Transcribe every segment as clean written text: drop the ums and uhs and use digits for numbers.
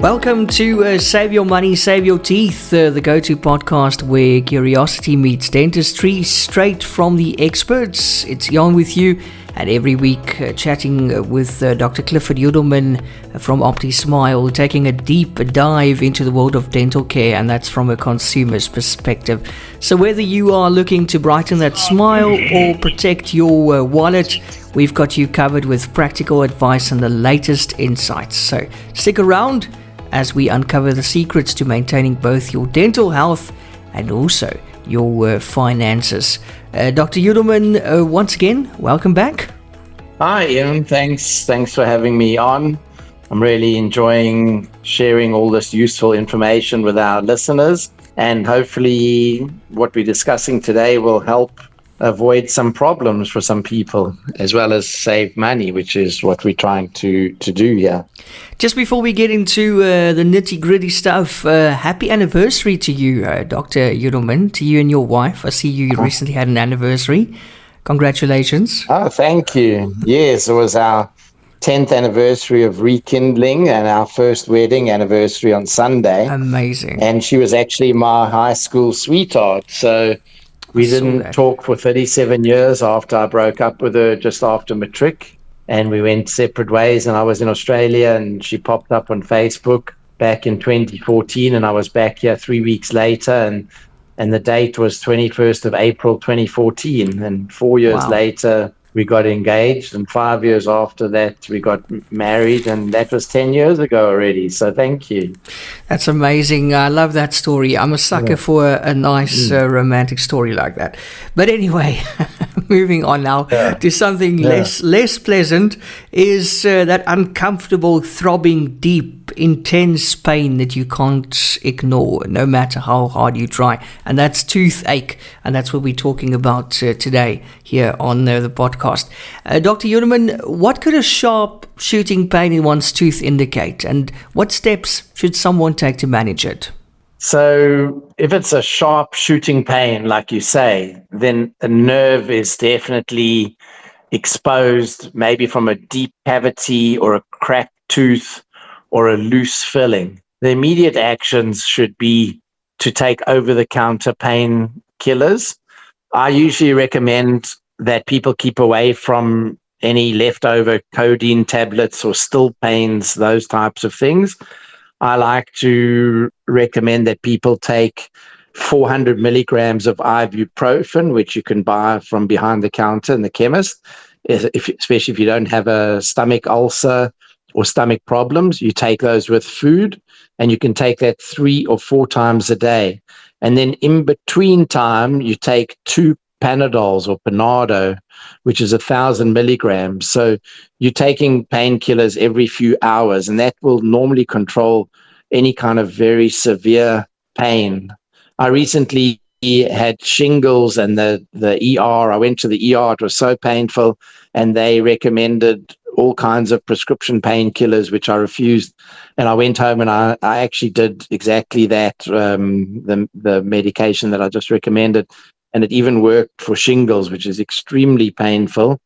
Welcome to Save Your Money, Save Your Teeth, the go-to podcast where curiosity meets dentistry straight from the experts. It's Jan with you, and every week chatting with Dr. Clifford Yudelman from OptiSmile, taking a deep dive into the world of dental care, and that's from a consumer's perspective. So whether you are looking to brighten that smile or protect your wallet, we've got you covered with practical advice and the latest insights. So stick around as we uncover the secrets to maintaining both your dental health and also your finances. Dr. Yudelman, once again, welcome back. Hi, Ian. Thanks for having me on. I'm really enjoying sharing all this useful information with our listeners, and hopefully what we're discussing today will help avoid some problems for some people, as well as save money, which is what we're trying to do here. Just before we get into the nitty-gritty stuff, happy anniversary to you, Dr. Yudelman, to you and your wife. I see you recently had an anniversary. Congratulations. Oh, thank you. Yes, it was our 10th anniversary of rekindling and our first wedding anniversary on Sunday. Amazing. And she was actually my high school sweetheart, so we didn't talk for 37 years after I broke up with her just after matric, and we went separate ways, and I was in Australia and she popped up on Facebook back in 2014, and I was back here 3 weeks later, and the date was 21st of April 2014, and 4 years later we got engaged, and 5 years after that we got married, and that was 10 years ago already. So thank you. That's amazing. I love that story. I'm a sucker for a nice romantic story like that. But anyway, moving on now to something less pleasant, is that uncomfortable, throbbing, deep, intense pain that you can't ignore, no matter how hard you try. And that's toothache. And that's what we're talking about today here on the podcast. Dr. Yudelman, what could a sharp shooting pain in one's tooth indicate? And what steps should someone take to manage it? So if it's a sharp shooting pain, like you say, then the nerve is definitely exposed, maybe from a deep cavity or a cracked tooth or a loose filling. The immediate actions should be to take over-the-counter pain killers. I usually recommend that people keep away from any leftover codeine tablets or still pains, those types of things. I like to recommend that people take 400 milligrams of ibuprofen, which you can buy from behind the counter in the chemist, especially if you don't have a stomach ulcer or stomach problems. You take those with food, and you can take that 3 or 4 times a day. And then in between time, you take 2 Panadols or Panado, which is 1,000 milligrams. So you're taking painkillers every few hours, and that will normally control any kind of very severe pain. I recently had shingles, and the ER, I went to the ER, it was so painful, and they recommended all kinds of prescription painkillers, which I refused. And I went home and I actually did exactly that, the medication that I just recommended. And it even worked for shingles, which is extremely painful.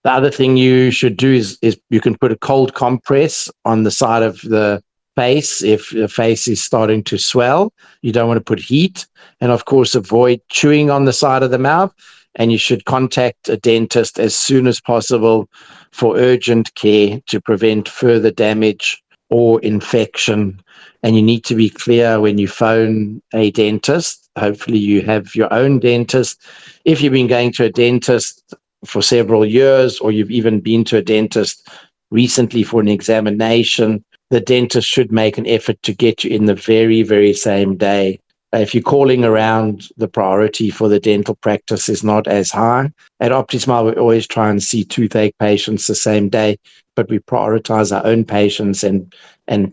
The other thing you should do is you can put a cold compress on the side of the face if the face is starting to swell. You don't want to put heat. And of course, avoid chewing on the side of the mouth. And you should contact a dentist as soon as possible for urgent care to prevent further damage or infection. And you need to be clear when you phone a dentist. Hopefully you have your own dentist. If you've been going to a dentist for several years, or you've even been to a dentist recently for an examination, the dentist should make an effort to get you in the very, very same day. If you're calling around, the priority for the dental practice is not as high. At OptiSmile, we always try and see toothache patients the same day, but we prioritize our own patients and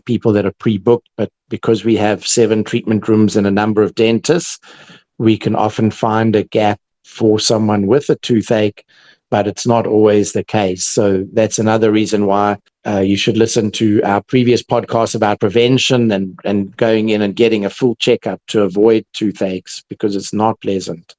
people that are pre-booked. But because we have 7 treatment rooms and a number of dentists, we can often find a gap for someone with a toothache, but it's not always the case. So that's another reason why you should listen to our previous podcast about prevention and going in and getting a full checkup to avoid toothaches, because it's not pleasant.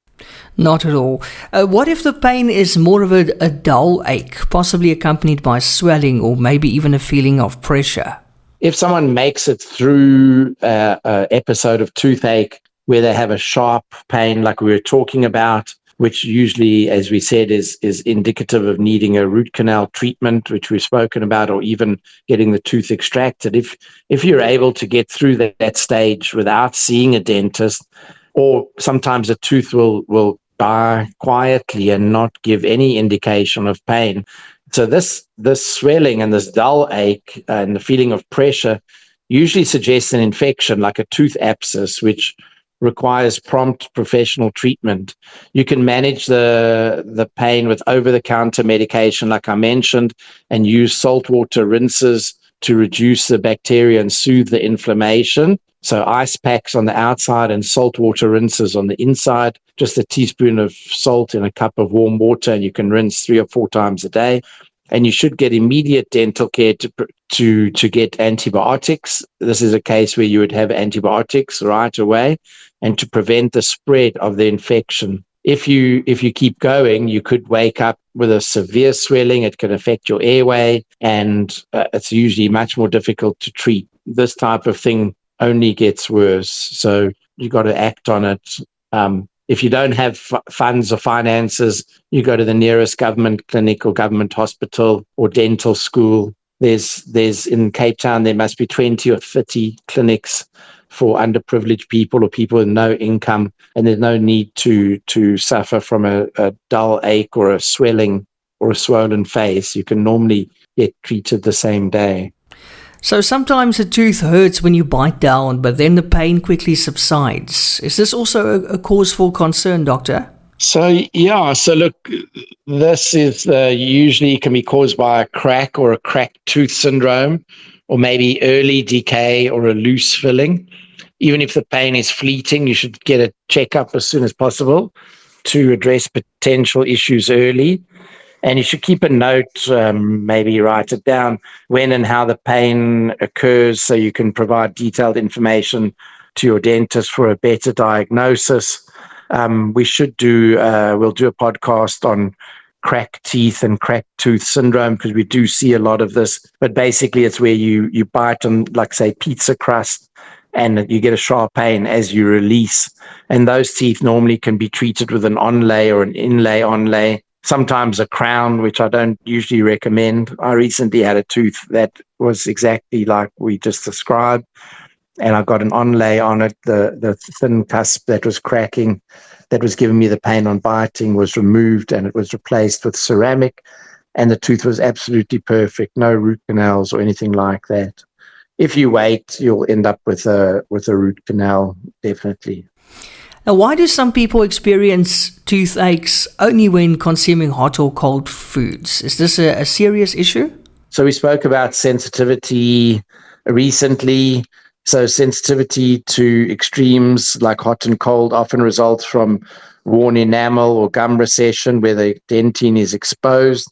Not at all. What if the pain is more of a dull ache, possibly accompanied by swelling or maybe even a feeling of pressure? if someone makes it through an episode of toothache where they have a sharp pain like we were talking about, which usually, as we said, is indicative of needing a root canal treatment, which we've spoken about, or even getting the tooth extracted. If you're able to get through that stage without seeing a dentist, or sometimes a tooth will die quietly and not give any indication of pain. So this swelling and this dull ache and the feeling of pressure usually suggests an infection like a tooth abscess, which requires prompt professional treatment. You can manage the pain with over-the-counter medication, like I mentioned, and use saltwater rinses to reduce the bacteria and soothe the inflammation. So ice packs on the outside and saltwater rinses on the inside, just a teaspoon of salt in a cup of warm water, and you can rinse 3 or 4 times a day. And you should get immediate dental care to get antibiotics. This is a case where you would have antibiotics right away, and to prevent the spread of the infection. If you keep going, you could wake up with a severe swelling. It can affect your airway, and it's usually much more difficult to treat. This type of thing only gets worse, so you got to act on it. If you don't have funds or finances, you go to the nearest government clinic or government hospital or dental school. There's in Cape Town, there must be 20 or 30 clinics for underprivileged people or people with no income, and there's no need to suffer from a dull ache or a swelling or a swollen face. You can normally get treated the same day. So sometimes a tooth hurts when you bite down, but then the pain quickly subsides. Is this also a cause for concern, doctor? So look, this is usually can be caused by a crack or a cracked tooth syndrome, or maybe early decay or a loose filling. Even if the pain is fleeting, you should get a checkup as soon as possible to address potential issues early. And you should keep a note, maybe write it down, when and how the pain occurs, so you can provide detailed information to your dentist for a better diagnosis. We'll do a podcast on cracked teeth and cracked tooth syndrome, because we do see a lot of this. But basically, it's where you bite on, like, say, pizza crust, and you get a sharp pain as you release. And those teeth normally can be treated with an onlay or an inlay onlay. Sometimes a crown, which I don't usually recommend. I recently had a tooth that was exactly like we just described, and I got an onlay on it. The thin cusp that was cracking, that was giving me the pain on biting, was removed, and it was replaced with ceramic, and the tooth was absolutely perfect. No root canals or anything like that. If you wait, you'll end up with a root canal, definitely. Now, why do some people experience toothaches only when consuming hot or cold foods? Is this a serious issue? So we spoke about sensitivity recently. So sensitivity to extremes like hot and cold often results from worn enamel or gum recession where the dentine is exposed.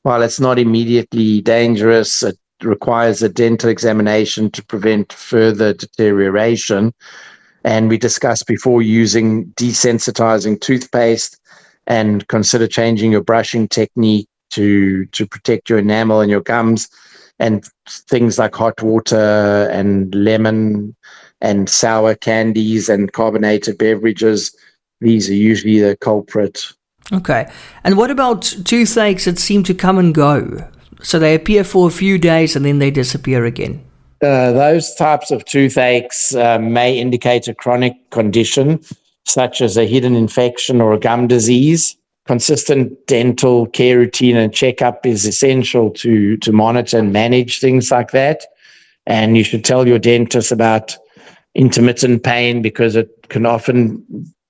While it's not immediately dangerous, it requires a dental examination to prevent further deterioration. And we discussed before using desensitizing toothpaste, and consider changing your brushing technique to protect your enamel and your gums. And things like hot water and lemon and sour candies and carbonated beverages, these are usually the culprit. Okay. And what about toothaches that seem to come and go? So they appear for a few days and then they disappear again. Those types of toothaches may indicate a chronic condition, such as a hidden infection or a gum disease. Consistent dental care routine and checkup is essential to monitor and manage things like that. And you should tell your dentist about intermittent pain, because it can often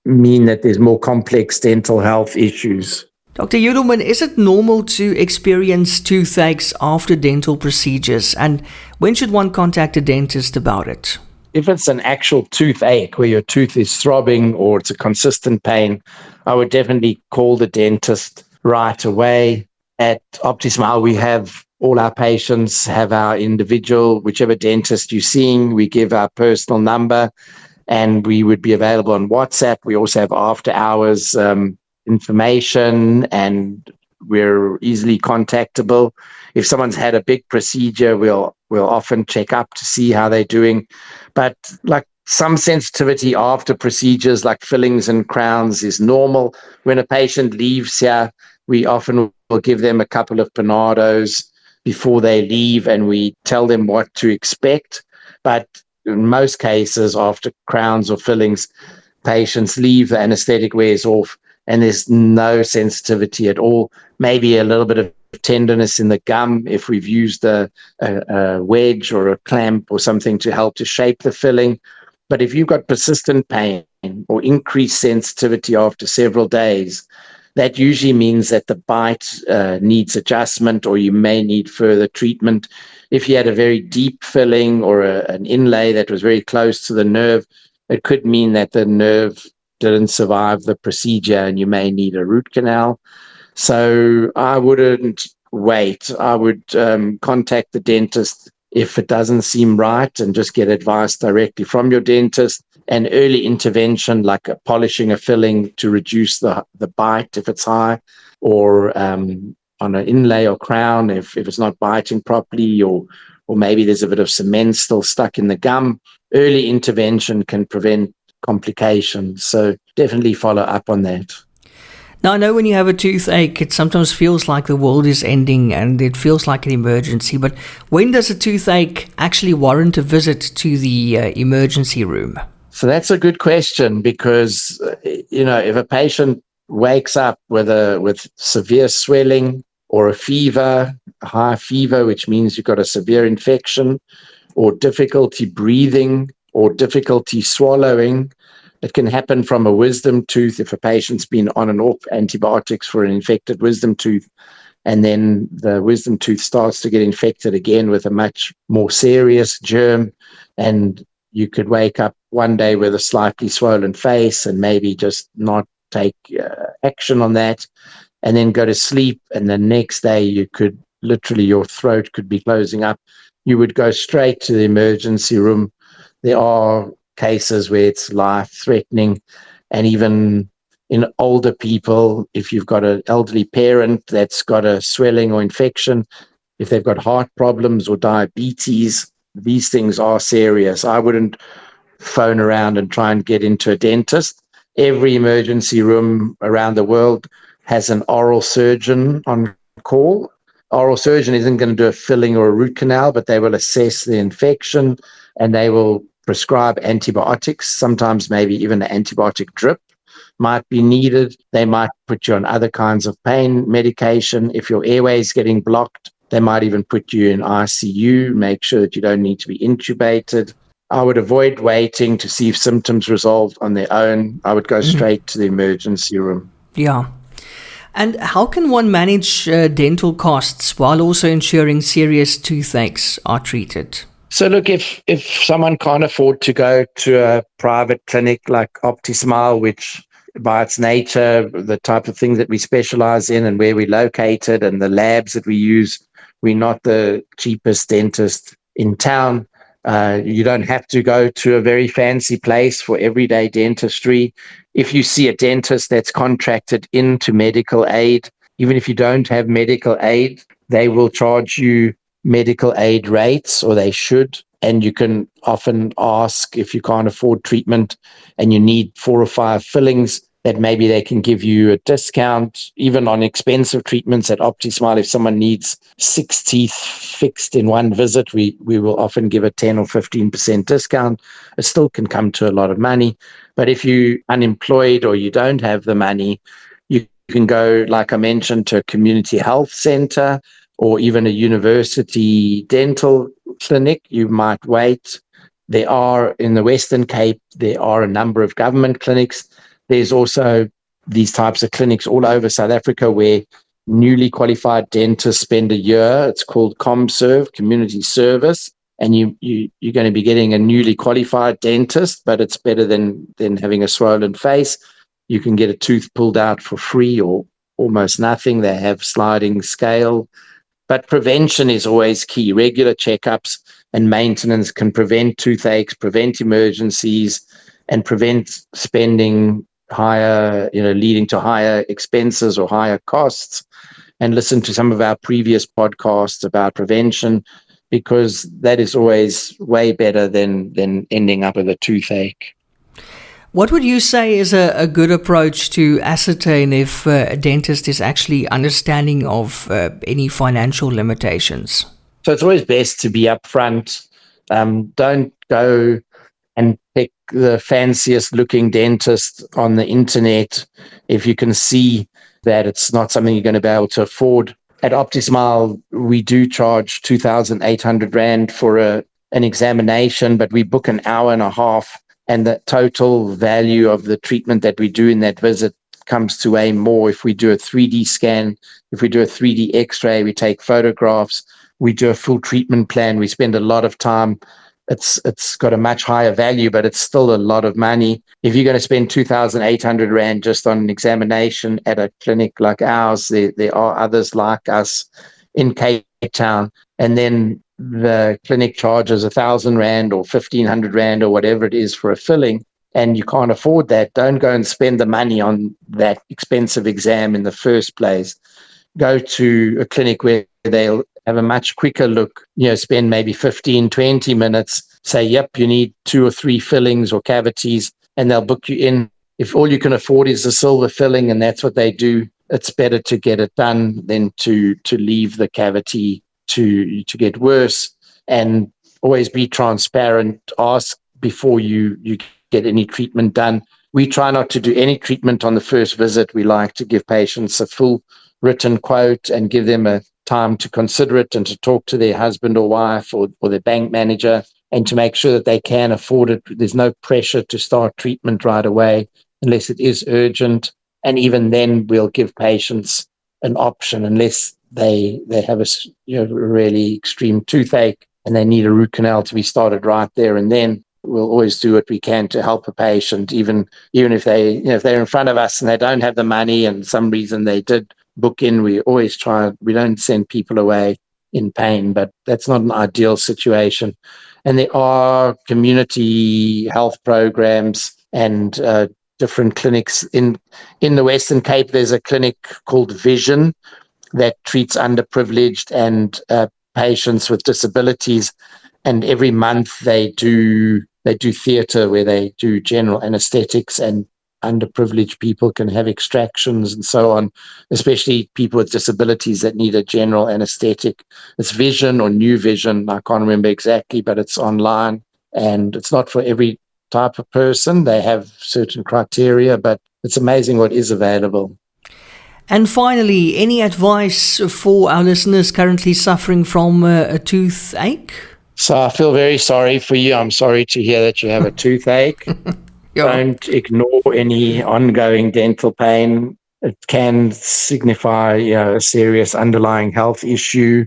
mean that there's more complex dental health issues. Dr. Yudelman, is it normal to experience toothaches after dental procedures? And when should one contact a dentist about it? If it's an actual toothache where your tooth is throbbing or it's a consistent pain, I would definitely call the dentist right away. At OptiSmile, we have all our patients have our individual, whichever dentist you're seeing, we give our personal number, and we would be available on WhatsApp. We also have after hours information and we're easily contactable. If someone's had a big procedure, we'll often check up to see how they're doing. But like some sensitivity after procedures like fillings and crowns is normal. When a patient leaves here, we often will give them a couple of Panados before they leave, and we tell them what to expect. But in most cases, after crowns or fillings, patients leave, the anesthetic wears off, and there's no sensitivity at all. Maybe a little bit of tenderness in the gum if we've used a wedge or a clamp or something to help to shape the filling. But if you've got persistent pain or increased sensitivity after several days, that usually means that the bite needs adjustment, or you may need further treatment. If you had a very deep filling or an inlay that was very close to the nerve, it could mean that the nerve didn't survive the procedure and you may need a root canal. So I wouldn't wait. I would contact the dentist if it doesn't seem right, and just get advice directly from your dentist. And early intervention, like polishing a filling to reduce the bite if it's high, or on an inlay or crown if it's not biting properly, or maybe there's a bit of cement still stuck in the gum. Early intervention can prevent complications. So definitely follow up on that. Now, I know when you have a toothache, it sometimes feels like the world is ending and it feels like an emergency. But when does a toothache actually warrant a visit to the emergency room? So that's a good question, because, if a patient wakes up with severe swelling or a fever, a high fever, which means you've got a severe infection, or difficulty breathing or difficulty swallowing, it can happen from a wisdom tooth if a patient's been on and off antibiotics for an infected wisdom tooth, and then the wisdom tooth starts to get infected again with a much more serious germ, and you could wake up one day with a slightly swollen face and maybe just not take action on that, and then go to sleep, and the next day you could literally, your throat could be closing up. You would go straight to the emergency room. There are cases where it's life-threatening, and even in older people, if you've got an elderly parent that's got a swelling or infection, if they've got heart problems or diabetes, these things are serious. I wouldn't phone around and try and get into a dentist. Every emergency room around the world has an oral surgeon on call. Oral surgeon isn't going to do a filling or a root canal, but they will assess the infection and they will prescribe antibiotics. Sometimes maybe even an antibiotic drip might be needed. They might put you on other kinds of pain medication. If your airway is getting blocked, they might even put you in ICU, make sure that you don't need to be intubated. I would avoid waiting to see if symptoms resolved on their own. I would go straight to the emergency room. Yeah. And how can one manage dental costs while also ensuring serious toothaches are treated? So look, if someone can't afford to go to a private clinic like OptiSmile, which by its nature, the type of things that we specialize in and where we're located and the labs that we use, we're not the cheapest dentist in town. You don't have to go to a very fancy place for everyday dentistry. If you see a dentist that's contracted into medical aid, even if you don't have medical aid, they will charge you medical aid rates, or they should. And you can often ask, if you can't afford treatment and you need 4 or 5 fillings, that maybe they can give you a discount, even on expensive treatments at OptiSmile. If someone needs 6 teeth fixed in one visit, we will often give a 10 or 15% discount. It still can come to a lot of money. But if you're unemployed or you don't have the money, you can go, like I mentioned, to a community health center or even a university dental clinic. You might wait. There are, in the Western Cape, there are a number of government clinics. There's also these types of clinics all over South Africa where newly qualified dentists spend a year. It's called ComServe, Community Service. And you're going to be getting a newly qualified dentist, but it's better than having a swollen face. You can get a tooth pulled out for free or almost nothing. They have sliding scale. But prevention is always key. Regular checkups and maintenance can prevent toothaches, prevent emergencies, and prevent spending higher, leading to higher expenses or higher costs. and listen to some of our previous podcasts about prevention, because that is always way better than ending up with a toothache. What would you say is a good approach to ascertain if a dentist is actually understanding of any financial limitations? So it's always best to be upfront. Don't go and pick the fanciest looking dentist on the internet if you can see that it's not something you're going to be able to afford. At OptiSmile, we do charge 2,800 Rand for an examination, but we book an hour and a half, and the total value of the treatment that we do in that visit comes to way more. If we do a 3D scan, if we do a 3D x-ray, we take photographs, we do a full treatment plan, we spend a lot of time. It's got a much higher value, but it's still a lot of money. If you're going to spend 2,800 Rand just on an examination at a clinic like ours, there are others like us in Cape Town, and then the clinic charges 1,000 Rand or 1,500 Rand or whatever it is for a filling, and you can't afford that, don't go and spend the money on that expensive exam in the first place. Go to a clinic where they'll have a much quicker look, spend maybe 15, 20 minutes, say, yep, you need 2 or 3 fillings or cavities, and they'll book you in. If all you can afford is a silver filling and that's what they do, it's better to get it done than to leave the cavity to get worse. And always be transparent. Ask before you get any treatment done. We try not to do any treatment on the first visit. We like to give patients a full written quote and give them a time to consider it and to talk to their husband or wife or their bank manager, and to make sure that they can afford it. There's no pressure to start treatment right away unless it is urgent. And even then, we'll give patients an option unless they have a really extreme toothache and they need a root canal to be started right there and then. We'll always do what we can to help a patient, even if they, if they're in front of us and they don't have the money and some reason they did book in. We always try. We don't send people away in pain, but that's not an ideal situation. And there are community health programs and different clinics in the Western Cape. There's a clinic called Vision that treats underprivileged and patients with disabilities, and every month they do theatre where they do general anesthetics, and underprivileged people can have extractions and so on, especially people with disabilities that need a general anesthetic. It's Vision or New Vision, I can't remember exactly, but it's online, and it's not for every type of person. They have certain criteria, but it's amazing what is available. And finally, any advice for our listeners currently suffering from a toothache? So I feel very sorry for you. I'm sorry to hear that you have a toothache. Yeah. Don't ignore any ongoing dental pain. It can signify a serious underlying health issue.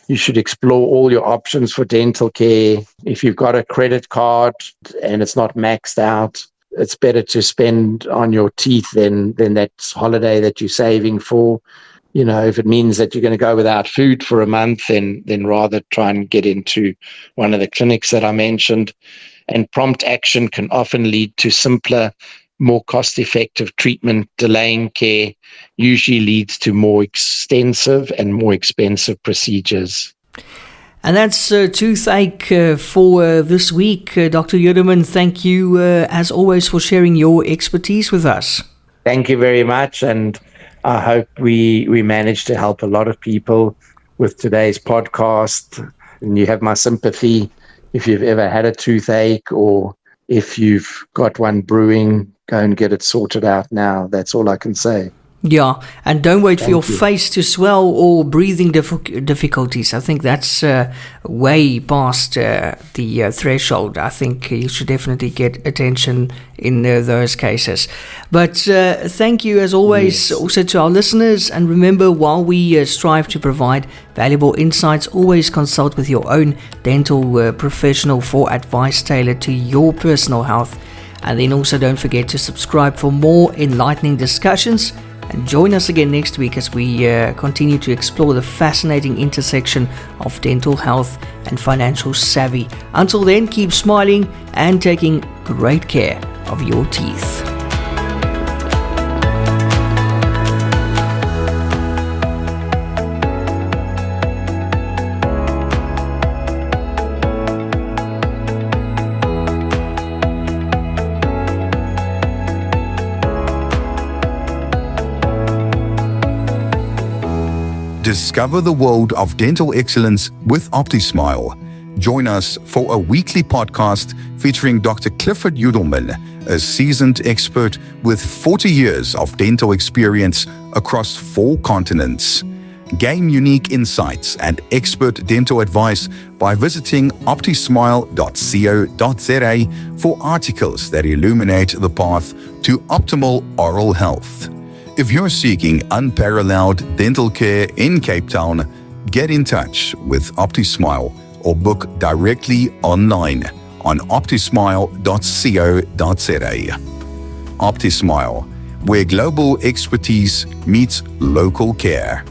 You should explore all your options for dental care. If you've got a credit card and it's not maxed out, it's better to spend on your teeth than that holiday that you're saving for. If it means that you're going to go without food for a month, then rather try and get into one of the clinics that I mentioned. And prompt action can often lead to simpler, more cost-effective treatment. Delaying care usually leads to more extensive and more expensive procedures. And that's toothache for this week. Dr. Yudelman, thank you as always for sharing your expertise with us. Thank you very much, and I hope we managed to help a lot of people with today's podcast. And you have my sympathy if you've ever had a toothache, or if you've got one brewing, go and get it sorted out now. That's all I can say. Yeah, and don't wait for your face to swell or breathing difficulties. I think that's way past the threshold. I think you should definitely get attention in those cases. But thank you, as always, also to our listeners. And remember, while we strive to provide valuable insights, always consult with your own dental professional for advice tailored to your personal health. And then also don't forget to subscribe for more enlightening discussions. And join us again next week as we continue to explore the fascinating intersection of dental health and financial savvy. Until then, keep smiling and taking great care of your teeth. Discover the world of dental excellence with OptiSmile. Join us for a weekly podcast featuring Dr. Clifford Yudelman, a seasoned expert with 40 years of dental experience across 4 continents. Gain unique insights and expert dental advice by visiting optismile.co.za for articles that illuminate the path to optimal oral health. If you're seeking unparalleled dental care in Cape Town, get in touch with OptiSmile or book directly online on optismile.co.za. OptiSmile, where global expertise meets local care.